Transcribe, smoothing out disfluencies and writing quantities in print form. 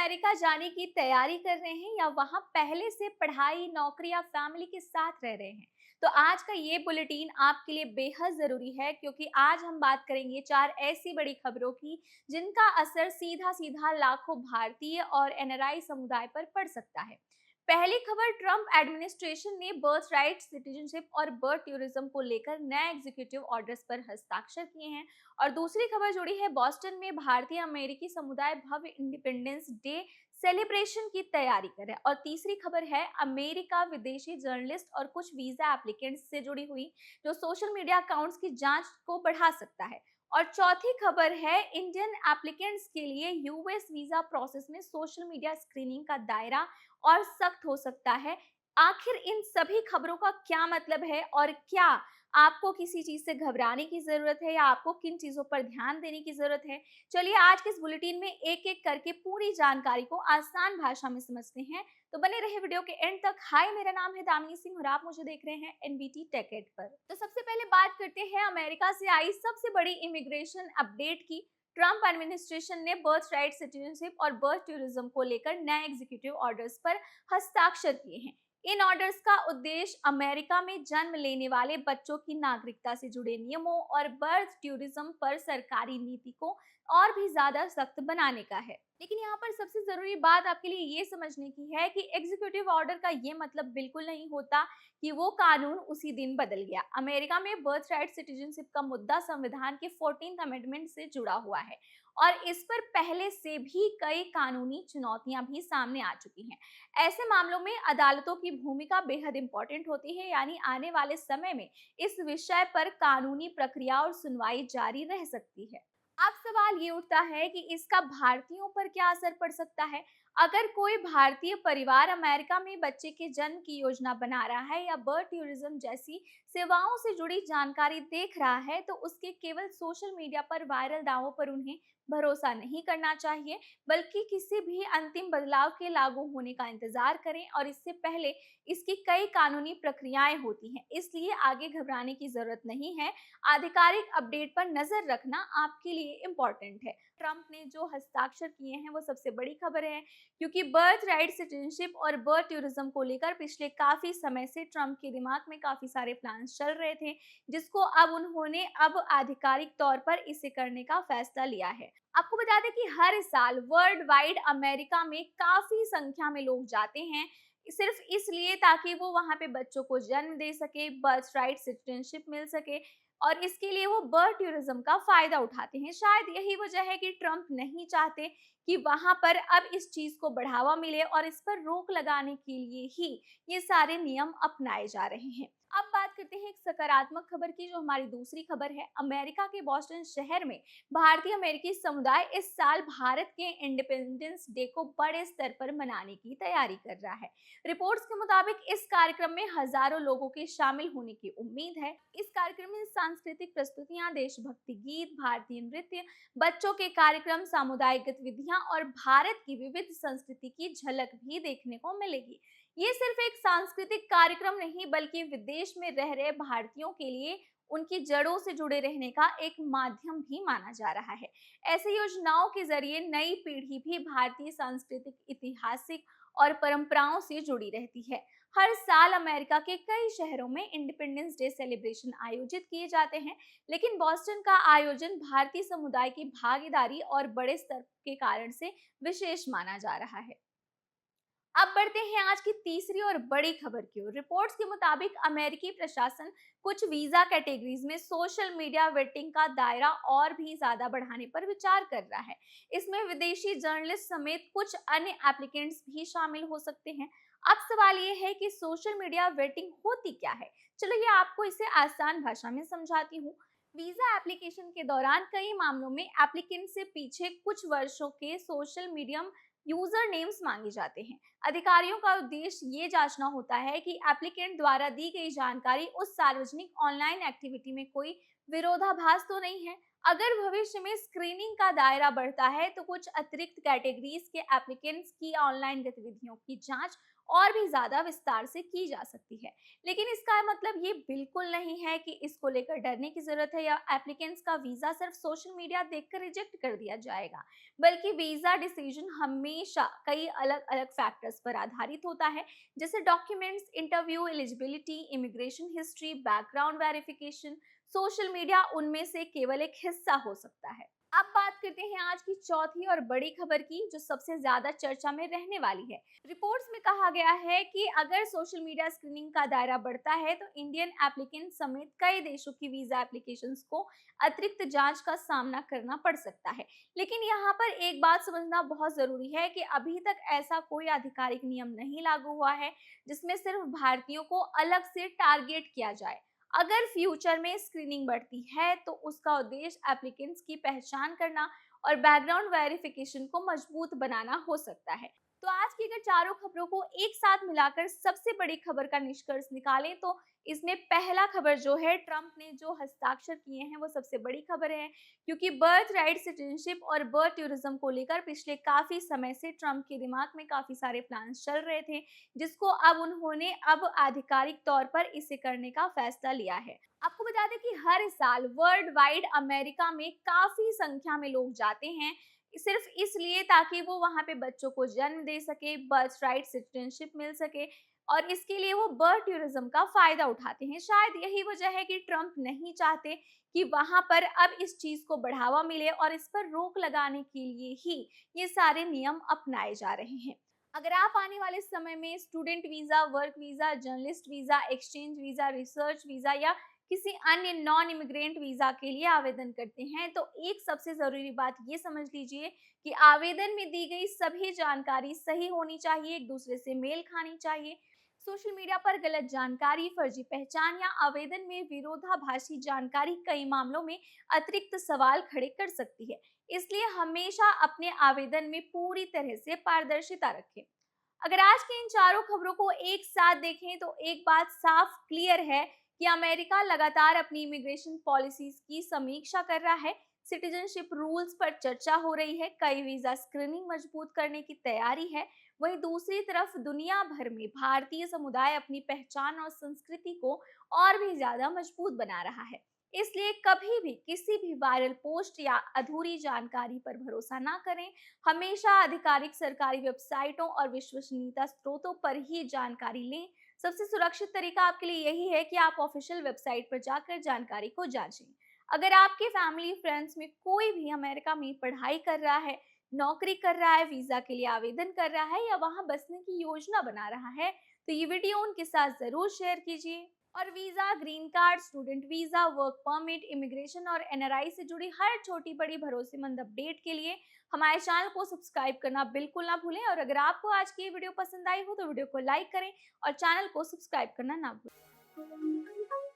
America जाने की तैयारी कर रहे हैं या वहां पहले से पढ़ाई, नौकरी या फैमिली के साथ रह रहे हैं, तो आज का ये बुलेटिन आपके लिए बेहद जरूरी है क्योंकि आज हम बात करेंगे चार ऐसी बड़ी खबरों की जिनका असर सीधा सीधा लाखों भारतीय और एनआरआई समुदाय पर पड़ सकता है। पहली खबर, ट्रंप एडमिनिस्ट्रेशन ने बर्थ राइट, सिटीजनशिप और बर्थ टूरिज्म को लेकर नए एग्जीक्यूटिव ऑर्डर्स पर हस्ताक्षर किए हैं। और दूसरी खबर जुड़ी है बॉस्टन में भारतीय अमेरिकी समुदाय भव्य इंडिपेंडेंस डे सेलिब्रेशन की तैयारी कर रहा है। और तीसरी खबर है अमेरिका विदेशी जर्नलिस्ट और कुछ वीजा एप्लीकेंट्स से जुड़ी हुई जो सोशल मीडिया अकाउंट्स की जांच को बढ़ा सकता है। और चौथी खबर है इंडियन एप्लीकेंट्स के लिए यूएस वीजा प्रोसेस में सोशल मीडिया स्क्रीनिंग का दायरा और सख्त हो सकता है। आखिर इन सभी खबरों का क्या मतलब है और क्या आपको किसी चीज से घबराने की जरूरत है या आपको किन चीजों पर ध्यान देने की जरूरत है? चलिए आज के इस बुलेटिन में एक एक करके पूरी जानकारी को आसान भाषा में समझते हैं। तो बने रहे वीडियो के एंड तक। हाय, मेरा नाम है दामिनी सिंह और आप मुझे देख रहे हैं एनबीटी टेक एड पर। तो सबसे पहले बात करते हैं अमेरिका से आई सबसे बड़ी इमिग्रेशन अपडेट की। ट्रंप एडमिनिस्ट्रेशन ने बर्थ राइट, सिटीजनशिप और बर्थ टूरिज्म को लेकर नए एग्जीक्यूटिव ऑर्डर्स पर हस्ताक्षर किए हैं। इन ऑर्डर्स का उद्देश्य अमेरिका में जन्म लेने वाले बच्चों की नागरिकता से जुड़े नियमों और बर्थ टूरिज्म पर सरकारी नीति को और भी ज्यादा सख्त बनाने का है। लेकिन यहाँ पर सबसे जरूरी बात आपके लिए ये समझने की है कि एग्जीक्यूटिव ऑर्डर का ये मतलब बिल्कुल नहीं होता कि वो कानून उसी दिन बदल गया। अमेरिका में बर्थ राइट, सिटीजनशिप का मुद्दा संविधान के 14th अमेंडमेंट से जुड़ा हुआ है और इस पर पहले से भी कई कानूनी चुनौतियां भी सामने आ चुकी हैं। ऐसे मामलों में अदालतों की भूमिका बेहद इंपॉर्टेंट होती है, यानी आने वाले समय में इस विषय पर कानूनी प्रक्रिया और सुनवाई जारी रह सकती है। अब सवाल ये उठता है कि इसका भारतीयों पर क्या असर पड़ सकता है। अगर कोई भारतीय परिवार अमेरिका में बच्चे के जन्म की योजना बना रहा है या बर्थ टूरिज्म जैसी सेवाओं से जुड़ी जानकारी देख रहा है, तो उसके केवल सोशल मीडिया पर वायरल दावों पर उन्हें भरोसा नहीं करना चाहिए, बल्कि किसी भी अंतिम बदलाव के लागू होने का इंतजार करें। और इससे पहले इसकी कई कानूनी प्रक्रियाएं होती हैं, इसलिए आगे घबराने की जरूरत नहीं है। आधिकारिक अपडेट पर नजर रखना आपके लिए इम्पोर्टेंट है। ट्रंप ने जो हस्ताक्षर किए हैं वो सबसे बड़ी खबर है, क्योंकि बर्थ राइट, सिटीजनशिप और बर्थ टूरिज्म को लेकर पिछले काफी समय से ट्रंप के दिमाग में काफी सारे प्लान्स चल रहे थे, जिसको अब उन्होंने आधिकारिक तौर पर इसे करने का फैसला लिया है। आपको बता दें कि हर साल वर्ल्ड वाइड अमेरिका में काफी संख्या में लोग जाते हैं, सिर्फ इसलिए ताकि वो वहां पे बच्चों को जन्म दे सके, बर्थ राइट, सिटीजनशिप मिल सके और इसके लिए वो बर्थ टूरिज्म का फायदा उठाते हैं। शायद यही वजह है कि ट्रंप नहीं चाहते कि वहां पर अब इस चीज को बढ़ावा मिले और इस पर रोक लगाने के लिए ही ये सारे नियम अपनाए जा रहे हैं। अब बात करते हैं एक सकारात्मक खबर की, जो हमारी दूसरी खबर है। अमेरिका के बॉस्टन शहर में भारतीय अमेरिकी समुदाय इस साल भारत के इंडिपेंडेंस डे को बड़े स्तर पर मनाने की तैयारी कर रहा है। रिपोर्ट्स के मुताबिक इस कार्यक्रम में हजारों लोगों के शामिल होने की उम्मीद है। इस कार्यक्रम में सांस्कृतिक प्रस्तुतियां, देशभक्ति गीत, भारतीय नृत्य, बच्चों के कार्यक्रम, सामुदायिक गतिविधियां और भारत की विविध संस्कृति की झलक भी देखने को मिलेगी। ये सिर्फ एक सांस्कृतिक कार्यक्रम नहीं, बल्कि विदेश में रह रहे भारतीयों के लिए उनकी जड़ों से जुड़े रहने का एक माध्यम भी माना जा रहा है। ऐसी योजनाओं के जरिए नई पीढ़ी भी भारतीय सांस्कृतिक, ऐतिहासिक और परंपराओं से जुड़ी रहती है। हर साल अमेरिका के कई शहरों में इंडिपेंडेंस डे सेलिब्रेशन आयोजित किए जाते हैं, लेकिन बॉस्टन का आयोजन भारतीय समुदाय की भागीदारी और बड़े स्तर के कारण से विशेष माना जा रहा है। अब बढ़ते हैं आज की तीसरी और बड़ी खबर की ओर। रिपोर्ट्स के मुताबिक अमेरिकी प्रशासन कुछ वीजा कैटेगरीज में सोशल मीडिया वेटिंग का दायरा और भी ज्यादा बढ़ाने पर विचार कर रहा है। इसमें विदेशी जर्नलिस्ट समेत कुछ अन्य एप्लीकेंट्स भी शामिल हो सकते हैं। अब सवाल ये है कि सोशल मीडिया वेटिंग होती क्या है। चलो ये आपको इसे आसान भाषा में समझाती हूँ। वीजा एप्लीकेशन के दौरान कई मामलों में एप्लीकेंट से पीछे कुछ वर्षों के सोशल मीडियम यूजर नेम्स मांगे जाते हैं। अधिकारियों का उद्देश्य ये जांचना होता है कि एप्लीकेंट द्वारा दी गई जानकारी उस सार्वजनिक ऑनलाइन एक्टिविटी में कोई विरोधाभास तो नहीं है। अगर भविष्य में स्क्रीनिंग का दायरा बढ़ता है तो कुछ अतिरिक्त कैटेगरीज के एप्लीकेंट्स की ऑनलाइन गतिविधियों की जांच और भी ज्यादा विस्तार से की जा सकती है। लेकिन इसका मतलब ये बिल्कुल नहीं है कि इसको लेकर डरने की जरूरत है या एप्लीकेंट्स का वीजा सिर्फ सोशल मीडिया देखकर रिजेक्ट कर दिया जाएगा, बल्कि वीजा डिसीजन हमेशा कई अलग अलग फैक्टर्स पर आधारित होता है, जैसे documents, interview, eligibility, immigration history, background verification. Social media उनमें से केवल एक हिस्सा हो सकता है। अब बात करते हैं आज की चौथी और बड़ी खबर की, जो सबसे ज्यादा चर्चा में रहने वाली है। रिपोर्ट्स में कहा गया है कि अगर सोशल मीडिया स्क्रीनिंग का दायरा बढ़ता है तो इंडियन एप्लीकेंट समेत कई देशों की वीजा एप्लीकेशंस को अतिरिक्त जांच का सामना करना पड़ सकता है। लेकिन यहाँ पर एक बात समझना बहुत जरूरी है कि अभी तक ऐसा कोई आधिकारिक नियम नहीं लागू हुआ है जिसमें सिर्फ भारतीयों को अलग से टारगेट किया जाए। अगर फ्यूचर में स्क्रीनिंग बढ़ती है तो उसका उद्देश्य एप्लीकेंट्स की पहचान करना और बैकग्राउंड वेरिफिकेशन को मजबूत बनाना हो सकता है। तो आज की अगर चारों खबरों को एक साथ मिलाकर सबसे बड़ी खबर का निष्कर्ष निकालें तो इसमें पहला खबर जो है, ट्रंप ने जो हस्ताक्षर किए हैं वो सबसे बड़ी खबर है, क्योंकि बर्थ राइट, सिटीजनशिप और बर्थ टूरिज्म को लेकर पिछले काफी समय से ट्रंप के दिमाग में काफी सारे प्लान्स चल रहे थे, जिसको अब उन्होंने आधिकारिक तौर पर इसे करने का फैसला लिया है। आपको बता दें कि हर साल वर्ल्ड वाइड अमेरिका में काफी संख्या में लोग जाते हैं, सिर्फ इसलिए ताकि वो वहां पे बच्चों को जन्म दे सके, बर्थ राइट, सिटीजनशिप मिल सके, और इसके लिए वो बर्थ टूरिज्म का फायदा उठाते हैं। शायद यही वजह है कि ट्रंप नहीं चाहते कि वहां पर अब इस चीज को बढ़ावा मिले, और इस पर रोक लगाने के लिए ही ये सारे नियम अपनाए जा रहे हैं। अगर आप आने वाले समय में student visa, work visa, journalist visa, exchange visa, research visa या किसी अन्य नॉन इमिग्रेंट वीजा के लिए आवेदन करते हैं तो एक सबसे जरूरी बात ये समझ लीजिए कि आवेदन में दी गई सभी जानकारी सही होनी चाहिए, एक दूसरे से मेल खानी चाहिए। सोशल मीडिया पर गलत जानकारी, फर्जी पहचान या आवेदन में विरोधाभासी जानकारी कई मामलों में अतिरिक्त सवाल खड़े कर सकती है। इसलिए हमेशा अपने आवेदन में पूरी तरह से पारदर्शिता रखें। अगर आज की इन चारों खबरों को एक साथ देखें तो एक बात साफ क्लियर है कि अमेरिका लगातार अपनी इमिग्रेशन पॉलिसीज की समीक्षा कर रहा है। सिटीजनशिप रूल्स पर चर्चा हो रही है, कई वीजा स्क्रीनिंग मजबूत करने की तैयारी है। वहीं दूसरी तरफ दुनिया भर में भारतीय समुदाय अपनी पहचान और संस्कृति को और भी ज्यादा मजबूत बना रहा है। इसलिए कभी भी किसी भी वायरल पोस्ट या अधूरी जानकारी पर भरोसा ना करें। हमेशा आधिकारिक सरकारी वेबसाइटों और विश्वसनीयता स्रोतों पर ही जानकारी लें। सबसे सुरक्षित तरीका आपके लिए यही है कि आप ऑफिशियल वेबसाइट पर जाकर जानकारी को जांचें। अगर आपके फैमिली फ्रेंड्स में कोई भी अमेरिका में पढ़ाई कर रहा है, नौकरी कर रहा है, वीजा के लिए आवेदन कर रहा है या वहां बसने की योजना बना रहा है, तो ये वीडियो उनके साथ जरूर शेयर कीजिए। और visa, green card, student visa, work permit, immigration और एनआरआई से जुड़ी हर छोटी बड़ी भरोसेमंद अपडेट के लिए हमारे चैनल को सब्सक्राइब करना बिल्कुल ना भूलें। और अगर आपको आज की ये वीडियो पसंद आई हो तो वीडियो को लाइक करें और चैनल को सब्सक्राइब करना ना भूलें।